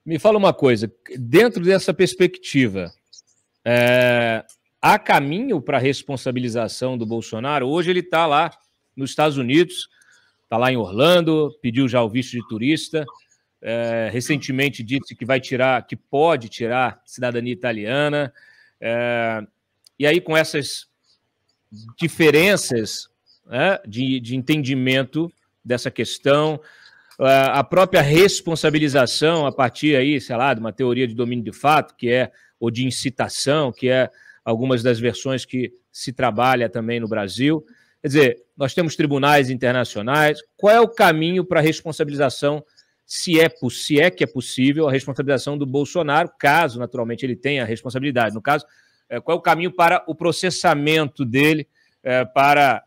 Me fala uma coisa, dentro dessa perspectiva, há caminho para a responsabilização do Bolsonaro? Hoje ele está lá nos Estados Unidos, está lá em Orlando, pediu já o visto de turista, recentemente disse que vai tirar, que pode tirar cidadania italiana, e aí com essas diferenças, né, de entendimento dessa questão, a própria responsabilização a partir aí, sei lá, de uma teoria de domínio de fato, que é, ou de incitação, que é algumas das versões que se trabalha também no Brasil. Quer dizer, nós temos tribunais internacionais. Qual é o caminho para a responsabilização, se é que é possível, a responsabilização do Bolsonaro, caso, naturalmente, ele tenha a responsabilidade? No caso, qual é o caminho para o processamento dele para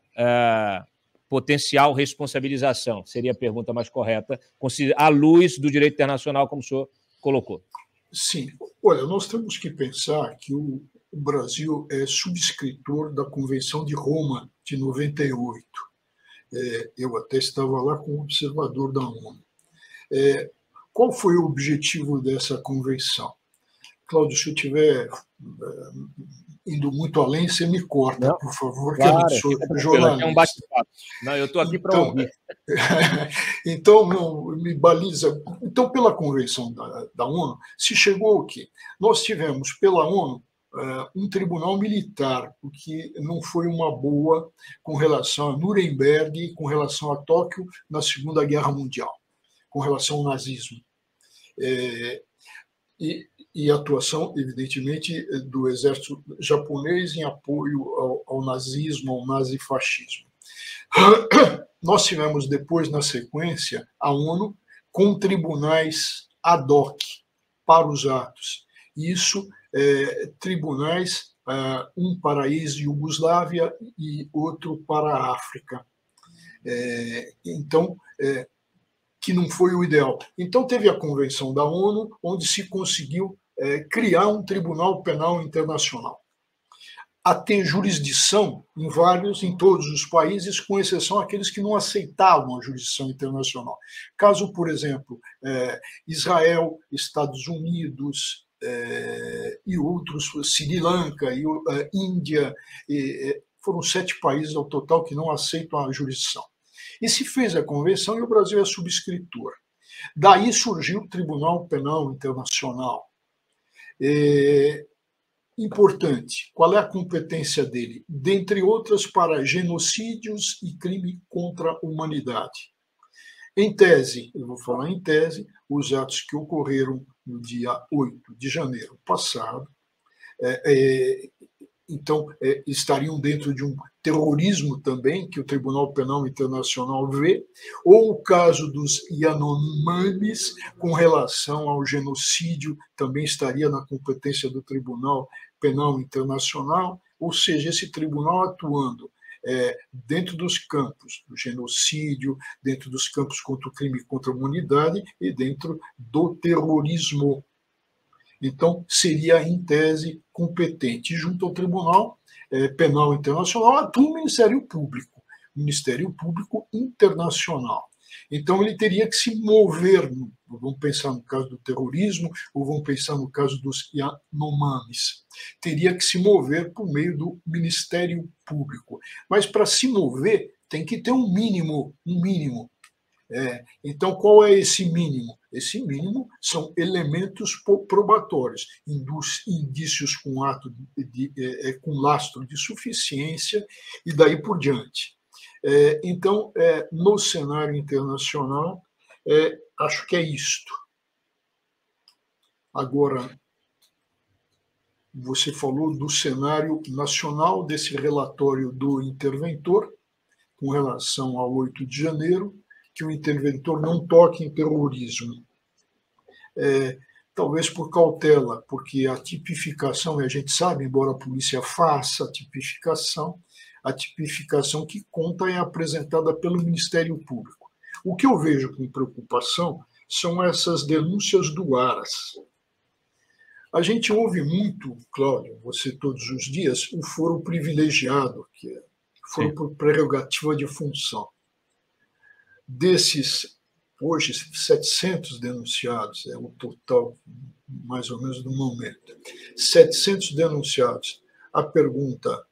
potencial responsabilização? Seria a pergunta mais correta, à luz do direito internacional, como o senhor colocou. Sim. Olha, nós temos que pensar que o Brasil é subscritor da Convenção de Roma de 98. Eu até estava lá como observador da ONU. Qual foi o objetivo dessa convenção? Cláudio, se eu estiver indo muito além, você me corta, não, por favor, claro, que eu sou jornalista. É um bate-papo. Não, eu estou aqui para ouvir. Então, não me baliza. Então, pela Convenção da ONU, se chegou o quê? Nós tivemos, pela ONU, um tribunal militar, o que não foi uma boa com relação a Nuremberg, com relação a Tóquio na Segunda Guerra Mundial, com relação ao nazismo. E a atuação, evidentemente, do exército japonês em apoio ao nazismo, ao nazifascismo. Nós tivemos depois, na sequência, a ONU com tribunais ad hoc para os atos. Isso, tribunais, um para a ex-Iugoslávia e outro para a África. Então, que não foi o ideal. Então, teve a Convenção da ONU, onde se conseguiu criar um Tribunal Penal Internacional. A ter jurisdição em todos os países, com exceção aqueles que não aceitavam a jurisdição internacional. Caso, por exemplo, Israel, Estados Unidos e outros, Sri Lanka, Índia, foram 7 países ao total que não aceitam a jurisdição. E se fez a convenção e o Brasil é subscritor. Daí surgiu o Tribunal Penal Internacional. Importante, qual é a competência dele? Dentre outras, para genocídios e crime contra a humanidade. Em tese, eu vou falar em tese, os atos que ocorreram no dia 8 de janeiro passado, então, estariam dentro de um terrorismo também, que o Tribunal Penal Internacional vê, ou o caso dos Yanomamis, com relação ao genocídio, também estaria na competência do Tribunal Penal Internacional, ou seja, esse tribunal atuando dentro dos campos do genocídio, dentro dos campos contra o crime contra a humanidade e dentro do terrorismo. Então, seria, em tese, competente. Junto ao Tribunal Penal Internacional, atua o Ministério Público Internacional. Então, ele teria que se mover, vamos pensar no caso do terrorismo, ou vamos pensar no caso dos Yanomamis, teria que se mover por meio do Ministério Público. Mas, para se mover, tem que ter um mínimo. Então, qual é esse mínimo? Esse mínimo são elementos probatórios, indícios com com lastro de suficiência e daí por diante. Então, no cenário internacional, acho que é isto. Agora, você falou do cenário nacional, desse relatório do interventor, com relação ao 8 de janeiro, que o interventor não toque em terrorismo. Talvez por cautela, porque a tipificação, e a gente sabe, embora a polícia faça a tipificação que conta é apresentada pelo Ministério Público. O que eu vejo com preocupação são essas denúncias do Aras. A gente ouve muito, Cláudio, você todos os dias, o foro privilegiado, que é foro por prerrogativa de função. Desses hoje 700 denunciados, é o total mais ou menos do momento. 700 denunciados. A pergunta: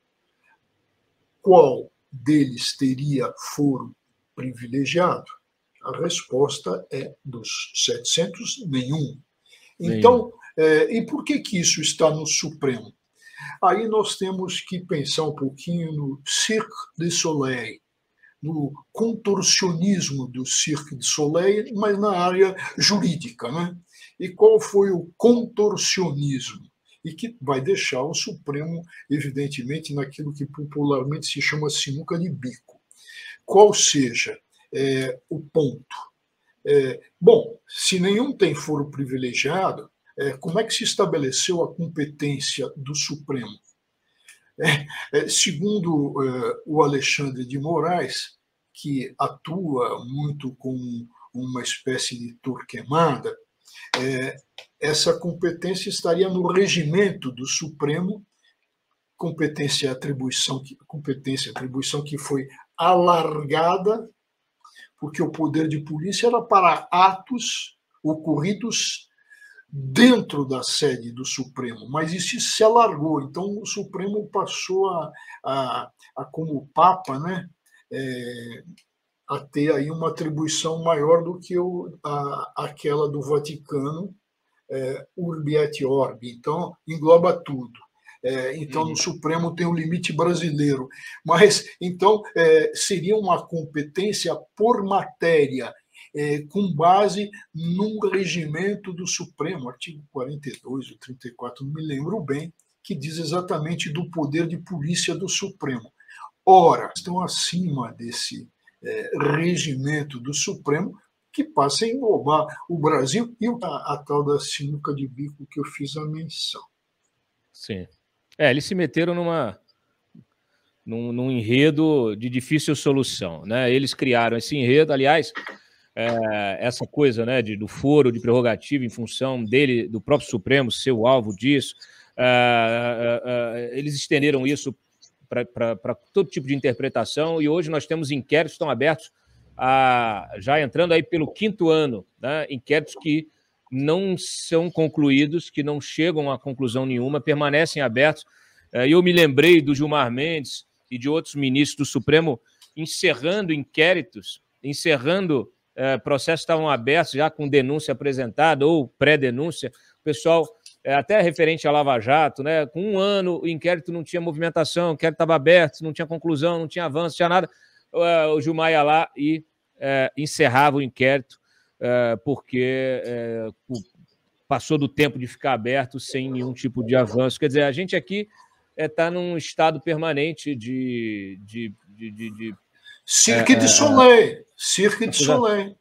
qual deles teria foro privilegiado? A resposta é: dos 700, nenhum. Então, e por que isso está no Supremo? Aí nós temos que pensar um pouquinho no Cirque du Soleil, no contorcionismo do Cirque du Soleil, mas na área jurídica, né? E qual foi o contorcionismo? E que vai deixar o Supremo, evidentemente, naquilo que popularmente se chama sinuca de bico. Qual seja o ponto? Bom, se nenhum tem foro privilegiado, como é que se estabeleceu a competência do Supremo? Segundo o Alexandre de Moraes, que atua muito com uma espécie de Torquemada, essa competência estaria no regimento do Supremo, competência e atribuição que foi alargada, porque o poder de polícia era para atos ocorridos dentro da sede do Supremo, mas isso se alargou. Então, o Supremo passou a como Papa, né, a ter aí uma atribuição maior do que aquela do Vaticano, Urbi et Orbi. Então, engloba tudo. Então, no Supremo tem um limite brasileiro. Mas, então, seria uma competência por matéria, com base num regimento do Supremo, artigo 42 ou 34, não me lembro bem, que diz exatamente do poder de polícia do Supremo. Ora, estão acima desse regimento do Supremo, que passa a englobar o Brasil e a tal da sinuca de bico que eu fiz a menção. Sim. Eles se meteram num enredo de difícil solução, né? Eles criaram esse enredo, aliás, essa coisa, né, do foro de prerrogativa em função do próprio Supremo ser o alvo disso. Eles estenderam isso para todo tipo de interpretação, e hoje nós temos inquéritos que estão abertos, já entrando aí pelo 5º ano, né? Inquéritos que não são concluídos, que não chegam a conclusão nenhuma, permanecem abertos. E eu me lembrei do Gilmar Mendes e de outros ministros do Supremo encerrando inquéritos, encerrando processos que estavam abertos já com denúncia apresentada ou pré-denúncia. O pessoal, até referente à Lava Jato, né, com 1 ano o inquérito não tinha movimentação, o inquérito estava aberto, não tinha conclusão, não tinha avanço, não tinha nada. O Gilmar ia lá e encerrava o inquérito, porque passou do tempo de ficar aberto sem nenhum tipo de avanço. Quer dizer, a gente aqui está num estado permanente de Cirque du Soleil. Cirque du Soleil.